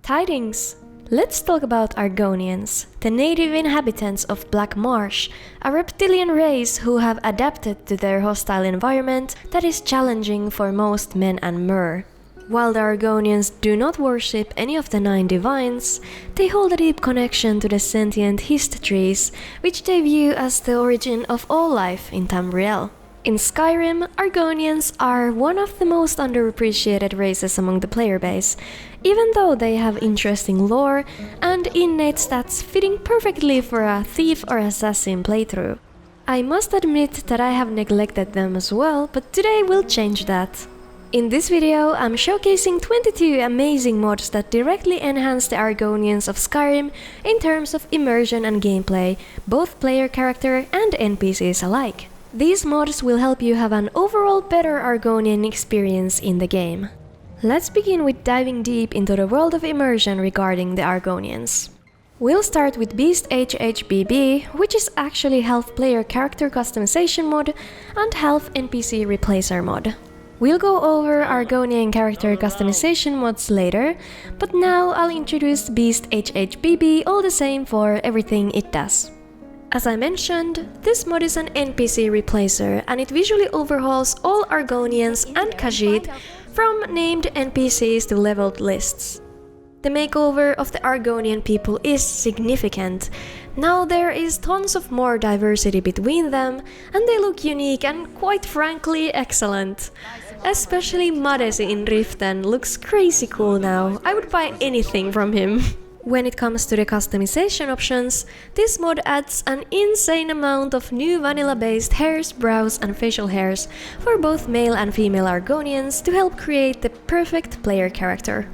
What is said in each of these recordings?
Tidings! Let's talk about Argonians, the native inhabitants of Black Marsh, a reptilian race who have adapted to their hostile environment that is challenging for most men and mer. While the Argonians do not worship any of the 9 divines, they hold a deep connection to the sentient Hist trees, which they view as the origin of all life in Tamriel. In Skyrim, Argonians are one of the most underappreciated races among the player base, even though they have interesting lore and innate stats fitting perfectly for a thief or assassin playthrough. I must admit that I have neglected them as well, but today will change that. In this video, I'm showcasing 22 amazing mods that directly enhance the Argonians of Skyrim in terms of immersion and gameplay, both player character and NPCs alike. These mods will help you have an overall better Argonian experience in the game. Let's begin with diving deep into the world of immersion regarding the Argonians. We'll start with BeastHHBB, which is actually half player character customization mod and half NPC replacer mod. We'll go over Argonian character customization mods later, but now I'll introduce BeastHHBB all the same for everything it does. As I mentioned, this mod is an NPC replacer and it visually overhauls all Argonians and Khajiit from named NPCs to leveled lists. The makeover of the Argonian people is significant. Now there is tons of more diversity between them and they look unique and quite frankly excellent. Especially Madesi in Riften looks crazy cool now. I would buy anything from him. When it comes to the customization options, this mod adds an insane amount of new vanilla-based hairs, brows and facial hairs for both male and female Argonians to help create the perfect player character.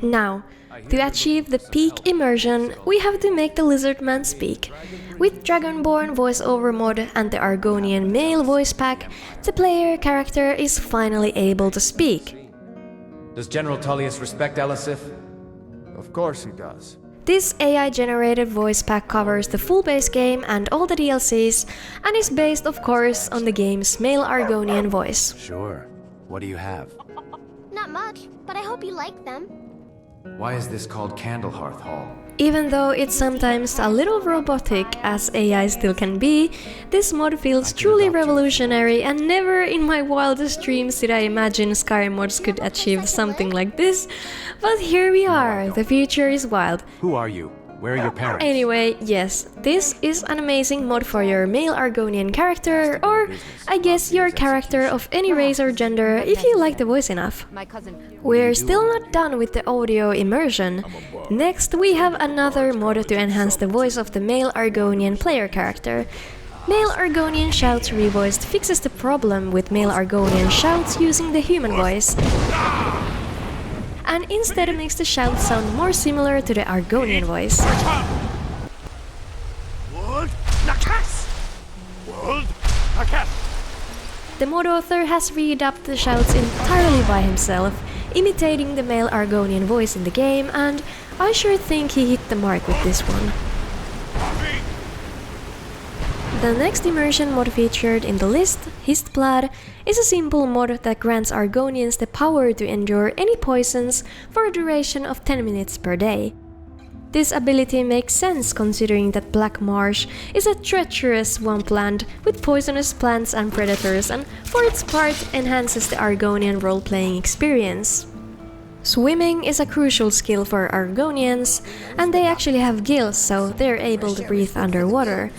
Now, to achieve the peak immersion, we have to make the lizardman speak. With Dragonborn voiceover mod and the Argonian male voice pack, the player character is finally able to speak. Does General Tullius respect Elisif? Of course he does. This AI-generated voice pack covers the full base game and all the DLCs, and is based of course on the game's male Argonian voice. Sure. What do you have? Not much, but I hope you like them. Why is this called Candlehearth Hall? Even though it's sometimes a little robotic, as AI still can be, this mod feels truly revolutionary and never in my wildest dreams did I imagine Skyrim mods could achieve something like this. But here we are, the future is wild. Who are you? Where are your parents? Anyway, yes, this is an amazing mod for your male Argonian character, or I guess your character of any race or gender if you like the voice enough. We're still not done with the audio immersion. Next we have another mod to enhance the voice of the male Argonian player character. Male Argonian Shouts Revoiced fixes the problem with male Argonian shouts using the human voice, and instead makes the shout sound more similar to the Argonian voice. The mod author has redubbed the shouts entirely by himself, imitating the male Argonian voice in the game, and I sure think he hit the mark with this one. The next immersion mod featured in the list, Histblood, is a simple mod that grants Argonians the power to endure any poisons for a duration of 10 minutes per day. This ability makes sense considering that Black Marsh is a treacherous swampland with poisonous plants and predators, and for its part enhances the Argonian role-playing experience. Swimming is a crucial skill for Argonians, and they actually have gills, so they're able to breathe underwater.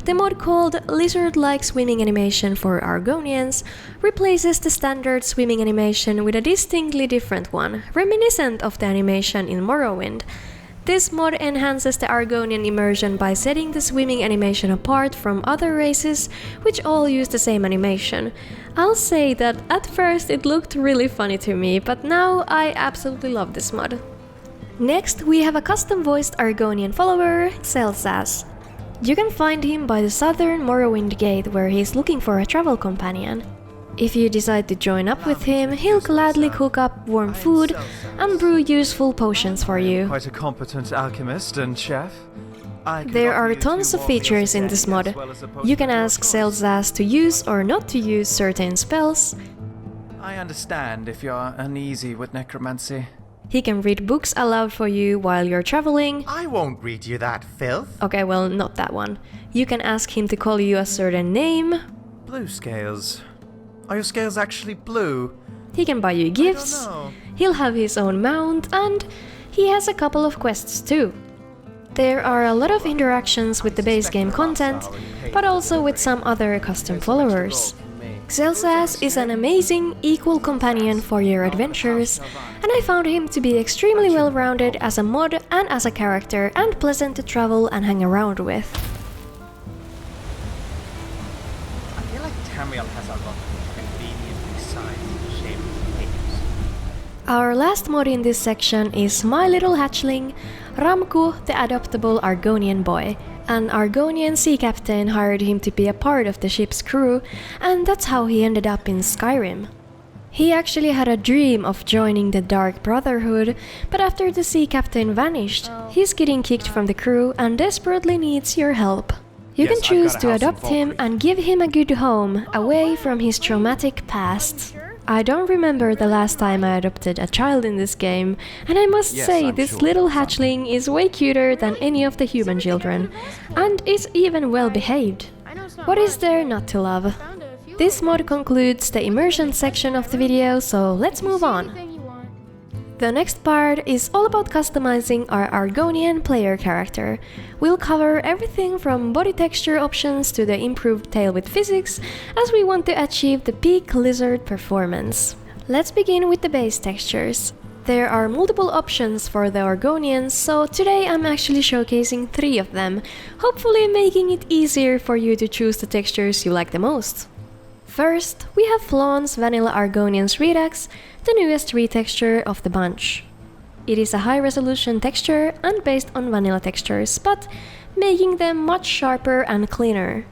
The mod called Lizard-like Swimming Animation for Argonians replaces the standard swimming animation with a distinctly different one, reminiscent of the animation in Morrowind. This mod enhances the Argonian immersion by setting the swimming animation apart from other races, which all use the same animation. I'll say that at first it looked really funny to me, but now I absolutely love this mod. Next, we have a custom-voiced Argonian follower, Xelzaz. You can find him by the southern Morrowind gate where he's looking for a travel companion. If you decide to join up with him, he'll gladly cook up warm food and brew useful potions for you. Quite a competent alchemist and chef. There are tons of features in this mod. You can ask Xelzaz to use or not to use certain spells. I understand if you're uneasy with necromancy. He can read books aloud for you while you're traveling. I won't read you that filth. Okay, well, not that one. You can ask him to call you a certain name. Blue scales. Are your scales actually blue? He can buy you gifts. know. He'll have his own mount, and he has a couple of quests too. There are a lot of interactions with the base game content, but also with some other custom followers. Xelzaz is an amazing, equal companion for your adventures, and I found him to be extremely well-rounded as a mod and as a character, and pleasant to travel and hang around with. I feel like Tamriel has a lot of conveniently sized shaped peeps. Our last mod in this section is my little hatchling, Ramku, the adoptable Argonian boy. An Argonian sea captain hired him to be a part of the ship's crew, and that's how he ended up in Skyrim. He actually had a dream of joining the Dark Brotherhood, but after the sea captain vanished, he's getting kicked from the crew and desperately needs your help. You Yes, can choose I've got a to house in adopt him Valkyrie. and give him a good home, away from his traumatic past. I don't remember the last time I adopted a child in this game, and I must Yes, say I'm this sure. little hatchling is way cuter than any of the human children, and is even well behaved. What is there not to love? This mod concludes the immersion section of the video, so let's move on. The next part is all about customizing our Argonian player character. We'll cover everything from body texture options to the improved tail with physics, as we want to achieve the peak lizard performance. Let's begin with the base textures. There are multiple options for the Argonians, so today I'm actually showcasing 3 of them, hopefully making it easier for you to choose the textures you like the most. First, we have Flawn's Vanilla Argonians Redux, the newest retexture of the bunch. It is a high-resolution texture and based on vanilla textures, but making them much sharper and cleaner.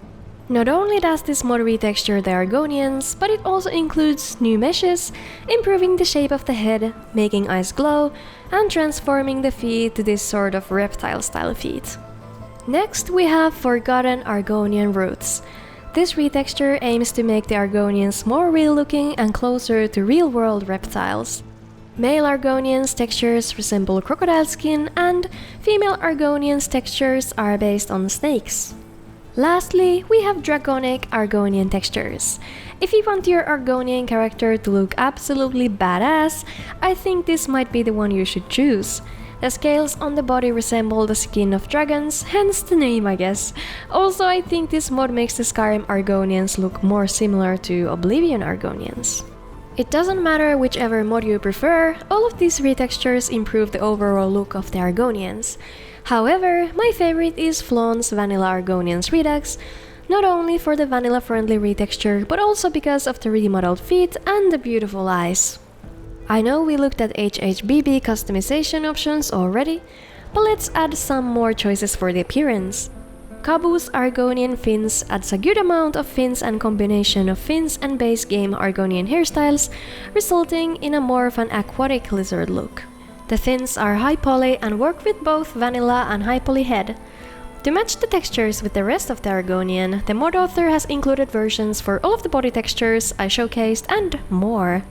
Not only does this mod retexture the Argonians, but it also includes new meshes, improving the shape of the head, making eyes glow, and transforming the feet to this sort of reptile-style feet. Next, we have Forgotten Argonian Roots. This retexture aims to make the Argonians more real-looking and closer to real-world reptiles. Male Argonians' textures resemble crocodile skin, and female Argonians' textures are based on snakes. Lastly, we have Dragonic Argonian textures. If you want your Argonian character to look absolutely badass, I think this might be the one you should choose. The scales on the body resemble the skin of dragons, hence the name, I guess. Also, I think this mod makes the Skyrim Argonians look more similar to Oblivion Argonians. It doesn't matter whichever mod you prefer, all of these retextures improve the overall look of the Argonians. However, my favorite is Flawn's Vanilla Argonians Redux, not only for the vanilla-friendly retexture, but also because of the remodeled feet and the beautiful eyes. I know we looked at HHBB customization options already, but let's add some more choices for the appearance. Kabu's Argonian fins adds a good amount of fins and combination of fins and base game Argonian hairstyles, resulting in a more of an aquatic lizard look. The fins are high poly and work with both vanilla and high poly head. To match the textures with the rest of the Argonian, the mod author has included versions for all of the body textures I showcased and more.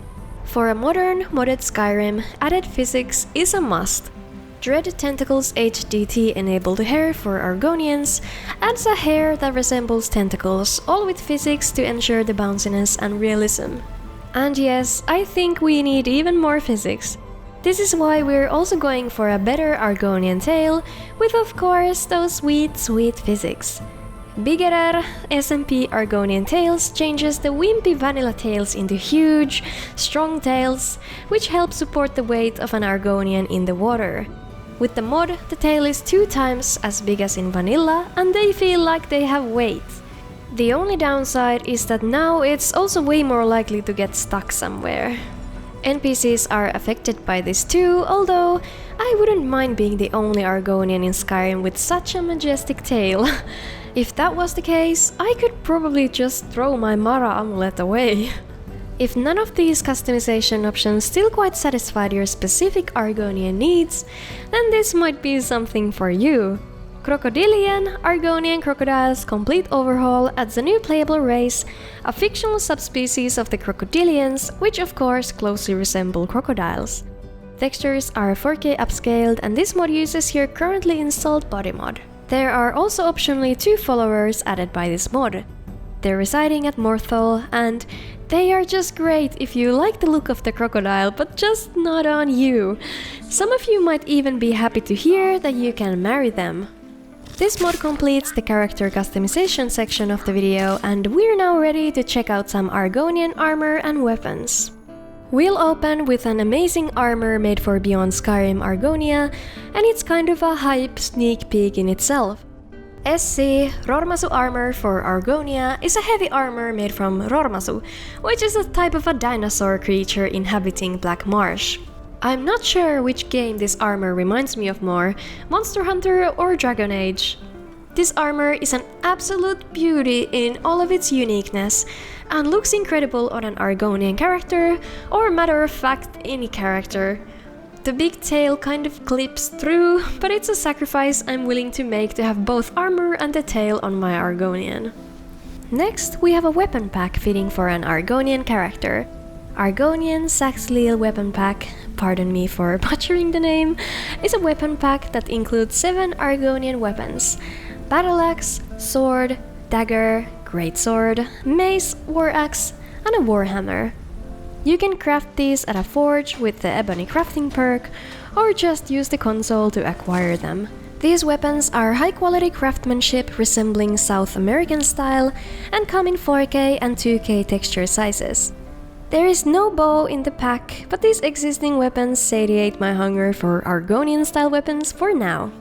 For a modern, modded Skyrim, added physics is a must. Dread Tentacles HDT enabled hair for Argonians adds a hair that resembles tentacles, all with physics to ensure the bounciness and realism. And yes, I think we need even more physics. This is why we're also going for a better Argonian tail, with of course those sweet physics. Biggerer SMP Argonian tails changes the wimpy vanilla tails into huge, strong tails, which help support the weight of an Argonian in the water. With the mod, the tail is 2 times as big as in vanilla, and they feel like they have weight. The only downside is that now it's also way more likely to get stuck somewhere. NPCs are affected by this too, although I wouldn't mind being the only Argonian in Skyrim with such a majestic tail. If that was the case, I could probably just throw my Mara amulet away. If none of these customization options still quite satisfied your specific Argonian needs, then this might be something for you. Crocodillian Argonian Crocodiles Complete Overhaul adds a new playable race, a fictional subspecies of the Crocodillians, which of course closely resemble crocodiles. Textures are 4K upscaled, and this mod uses your currently installed body mod. There are also optionally 2 followers added by this mod. They're residing at Morthal, and they are just great if you like the look of the crocodile, but just not on you. Some of you might even be happy to hear that you can marry them. This mod completes the character customization section of the video, and we're now ready to check out some Argonian armor and weapons. We'll open with an amazing armor made for Beyond Skyrim Argonia, and it's kind of a hype sneak peek in itself. SC Rormasu armor for Argonia is a heavy armor made from Rormasu, which is a type of a dinosaur creature inhabiting Black Marsh. I'm not sure which game this armor reminds me of more, Monster Hunter or Dragon Age. This armor is an absolute beauty in all of its uniqueness, and looks incredible on an Argonian character, or matter of fact, any character. The big tail kind of clips through, but it's a sacrifice I'm willing to make to have both armor and the tail on my Argonian. Next, we have a weapon pack fitting for an Argonian character. Argonian Saxhleel weapon pack, pardon me for butchering the name, is a weapon pack that includes 7 Argonian weapons: battle axe, sword, dagger, greatsword, mace, war axe, and a warhammer. You can craft these at a forge with the ebony crafting perk, or just use the console to acquire them. These weapons are high-quality craftsmanship resembling South American style, and come in 4K and 2K texture sizes. There is no bow in the pack, but these existing weapons satiate my hunger for Argonian-style weapons for now.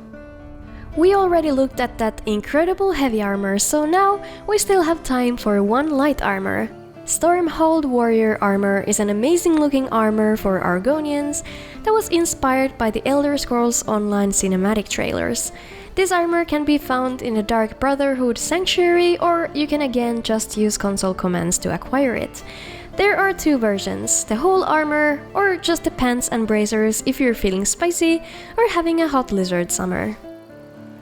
We already looked at that incredible heavy armor, so now we still have time for one light armor. Stormhold Warrior Armor is an amazing-looking armor for Argonians that was inspired by the Elder Scrolls Online cinematic trailers. This armor can be found in the Dark Brotherhood Sanctuary, or you can again just use console commands to acquire it. There are 2 versions, the whole armor, or just the pants and bracers if you're feeling spicy or having a hot lizard summer.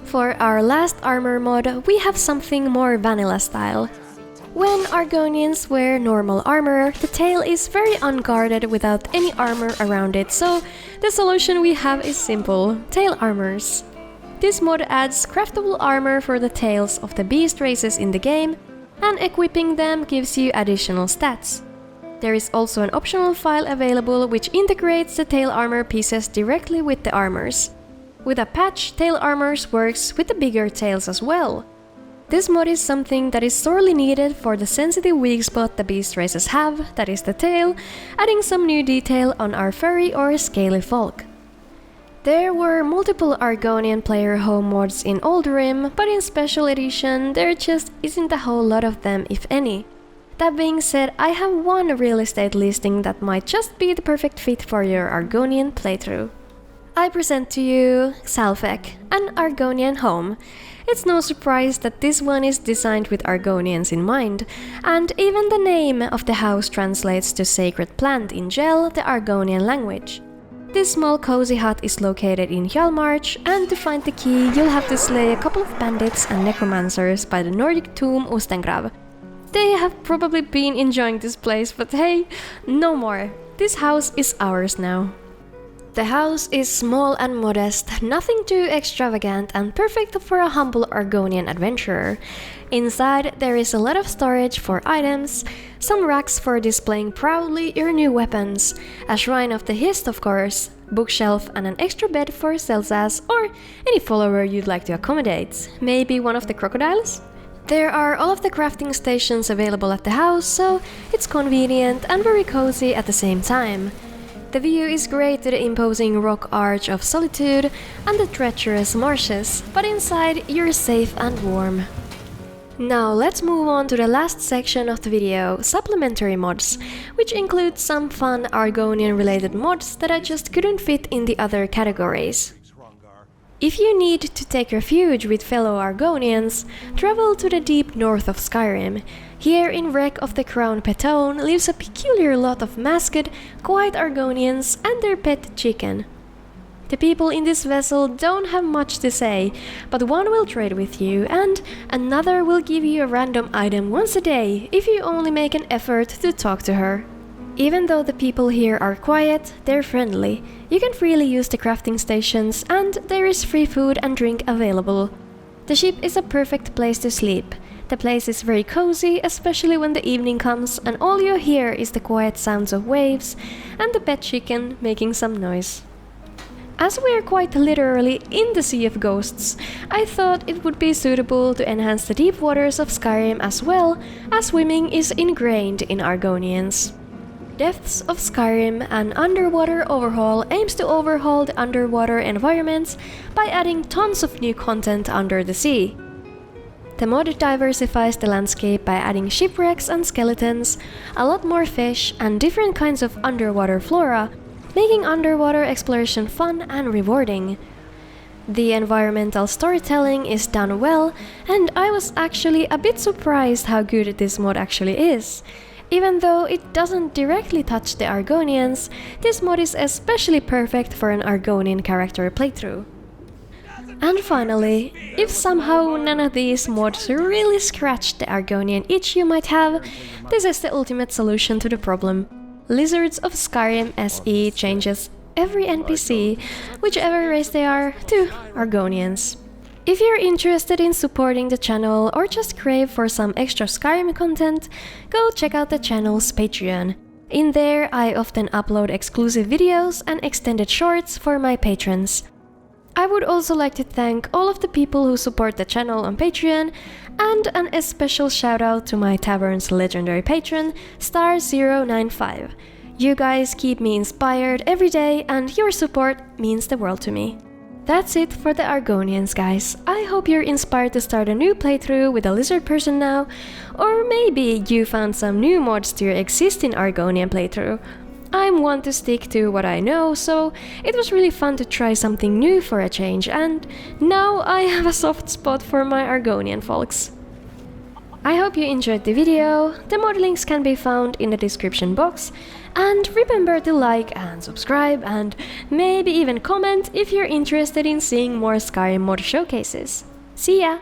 For our last armor mod, we have something more vanilla style. When Argonians wear normal armor, the tail is very unguarded without any armor around it, so the solution we have is simple: tail armors. This mod adds craftable armor for the tails of the beast races in the game, and equipping them gives you additional stats. There is also an optional file available which integrates the tail armor pieces directly with the armors. With a patch, tail armors works with the bigger tails as well. This mod is something that is sorely needed for the sensitive weak spot the beast races have, that is the tail, adding some new detail on our furry or scaly folk. There were multiple Argonian player home mods in Old Rim, but in Special Edition there just isn't a whole lot of them, if any. That being said, I have one real estate listing that might just be the perfect fit for your Argonian playthrough. I present to you Xalfek, an Argonian home. It's no surprise that this one is designed with Argonians in mind, and even the name of the house translates to Sacred Plant in Gel, the Argonian language. This small cozy hut is located in Hjalmarch, and to find the key you'll have to slay a couple of bandits and necromancers by the Nordic tomb Ustengrav. They have probably been enjoying this place, but hey, no more. This house is ours now. The house is small and modest, nothing too extravagant, and perfect for a humble Argonian adventurer. Inside, there is a lot of storage for items, some racks for displaying proudly your new weapons, a shrine of the Hist of course, bookshelf and an extra bed for Xelzaz or any follower you'd like to accommodate, maybe one of the crocodiles? There are all of the crafting stations available at the house, so it's convenient and very cozy at the same time. The view is great to the imposing rock arch of Solitude and the treacherous marshes, but inside you're safe and warm. Now let's move on to the last section of the video, supplementary mods, which include some fun Argonian related mods that I just couldn't fit in the other categories. If you need to take refuge with fellow Argonians, travel to the deep north of Skyrim. Here in Wreck of the Crown Petone lives a peculiar lot of masked, quiet Argonians and their pet chicken. The people in this vessel don't have much to say, but one will trade with you and another will give you a random item once a day if you only make an effort to talk to her. Even though the people here are quiet, they're friendly. You can freely use the crafting stations and there is free food and drink available. The ship is a perfect place to sleep. The place is very cozy, especially when the evening comes and all you hear is the quiet sounds of waves and the pet chicken making some noise. As we are quite literally in the Sea of Ghosts, I thought it would be suitable to enhance the deep waters of Skyrim as well, as swimming is ingrained in Argonians. Depths of Skyrim, an underwater overhaul, aims to overhaul the underwater environments by adding tons of new content under the sea. The mod diversifies the landscape by adding shipwrecks and skeletons, a lot more fish, and different kinds of underwater flora, making underwater exploration fun and rewarding. The environmental storytelling is done well, and I was actually a bit surprised how good this mod actually is. Even though it doesn't directly touch the Argonians, this mod is especially perfect for an Argonian character playthrough. And finally, if somehow none of these mods really scratch the Argonian itch you might have, this is the ultimate solution to the problem. Lizards of Skyrim SE changes every NPC, whichever race they are, to Argonians. If you're interested in supporting the channel or just crave for some extra Skyrim content, go check out the channel's Patreon. In there, I often upload exclusive videos and extended shorts for my patrons. I would also like to thank all of the people who support the channel on Patreon, and an especial shout out to my tavern's legendary patron, Star095. You guys keep me inspired every day and your support means the world to me. That's it for the Argonians, guys. I hope you're inspired to start a new playthrough with a lizard person now, or maybe you found some new mods to your existing Argonian playthrough. I'm one to stick to what I know, so it was really fun to try something new for a change, and now I have a soft spot for my Argonian folks. I hope you enjoyed the video. The mod links can be found in the description box, and remember to like and subscribe and maybe even comment if you're interested in seeing more Skyrim mod showcases. See ya!